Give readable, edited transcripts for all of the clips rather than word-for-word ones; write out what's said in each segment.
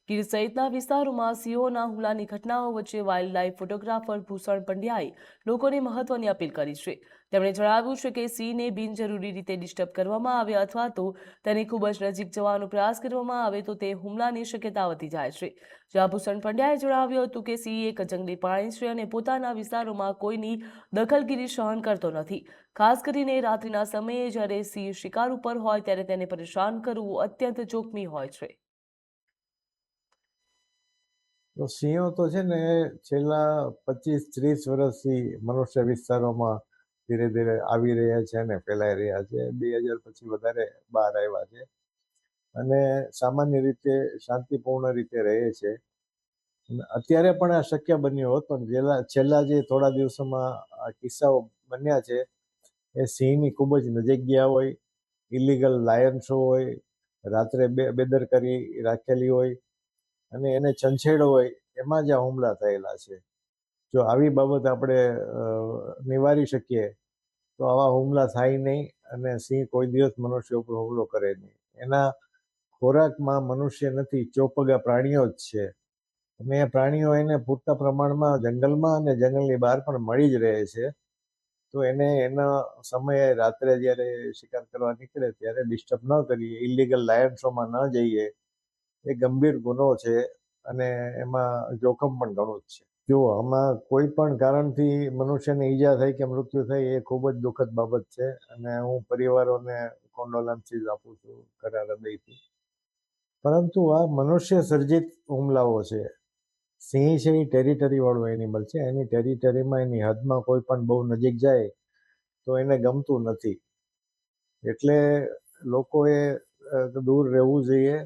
ગીર સહિતના વિસ્તારોમાં સિંહોના હુમલાની ઘટનાઓ વચ્ચે વાઇલ્ડ લાઇફ ફોટોગ્રાફર ભૂષણ પંડ્યાએ લોકોને મહત્વની અપીલ કરી છે। તેમણે જણાવ્યું છે કે સિંહને બિનજરૂરી રીતે ડિસ્ટર્બ કરવામાં આવે અથવા તો તેની ખૂબ જ નજીક જવાનો પ્રયાસ કરવામાં આવે તો તે હુમલાની શક્યતા વધી જાય છે। જ્યાં ભૂષણ પંડ્યાએ જણાવ્યું હતું કે સિંહ એક જંગલી પ્રાણી છે અને પોતાના વિસ્તારોમાં કોઈની દખલગીરી સહન કરતો નથી। ખાસ કરીને રાત્રિના સમયે જ્યારે સિંહ શિકાર ઉપર હોય ત્યારે તેને પરેશાન કરવું અત્યંત જોખમી હોય છે। તો સિંહો તો છે ને છેલ્લા 25-30 વર્ષથી મનુષ્ય વિસ્તારોમાં ધીરે ધીરે આવી રહ્યા છે અને ફેલાઈ રહ્યા છે। 2000 પછી વધારે બહાર આવ્યા છે અને સામાન્ય રીતે શાંતિપૂર્ણ રીતે રહે છે। અત્યારે પણ આ શક્ય બન્યું હોત, પણ છેલ્લા જે થોડા દિવસોમાં આ કિસ્સાઓ બન્યા છે એ સિંહની ખૂબ જ નજીક ગયા હોય, ઇલીગલ લાયન શો હોય, રાત્રે બેદરકારી રાખેલી હોય અને એને છંછેડો હોય, એમાં જ આ હુમલા થયેલા છે। જો આવી બાબત આપણે નિવારી શકીએ તો આવા હુમલા થાય નહીં અને સિંહ કોઈ દિવસ મનુષ્ય ઉપર હુમલો કરે નહીં। એના ખોરાકમાં મનુષ્ય નથી, ચોપગા પ્રાણીઓ જ છે અને એ પ્રાણીઓ એને પૂરતા પ્રમાણમાં જંગલમાં અને જંગલની બહાર પણ મળી જ રહે છે। તો એને એના સમયે રાત્રે જ્યારે શિકાર કરવા નીકળે ત્યારે ડિસ્ટર્બ ન કરીએ, ઇલીગલ લાયન શોમાં ન જઈએ। એ ગંભીર ગુનો છે અને એમાં જોખમ પણ ઘણું જ છે। જો આમાં કોઈ પણ કારણથી મનુષ્યને ઈજા થઈ કે મૃત્યુ થઈ એ ખૂબ જ દુઃખદ બાબત છે અને હું પરિવારોને કોન્ડોલન્સીસ આપું છું ખરા હૃદયથી। પરંતુ આ મનુષ્ય સર્જિત હુમલાઓ છે। સિંહ છે એ ટેરિટરી વાળો એનિમલ છે, એની ટેરિટરીમાં એની હદમાં કોઈ પણ બહુ નજીક જાય તો એને ગમતું નથી। એટલે લોકોએ દૂર રહેવું જોઈએ।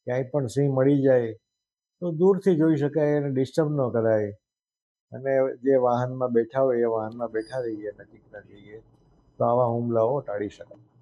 ક્યાંય પણ સિંહ મળી જાય તો દૂરથી જોઈ શકાય, એને ડિસ્ટર્બ ન કરાય અને જે વાહનમાં બેઠા હોય એ વાહનમાં બેઠા રહીએ, નજીક ન જઈએ તો આવા હુમલાઓ ટાળી શકાય।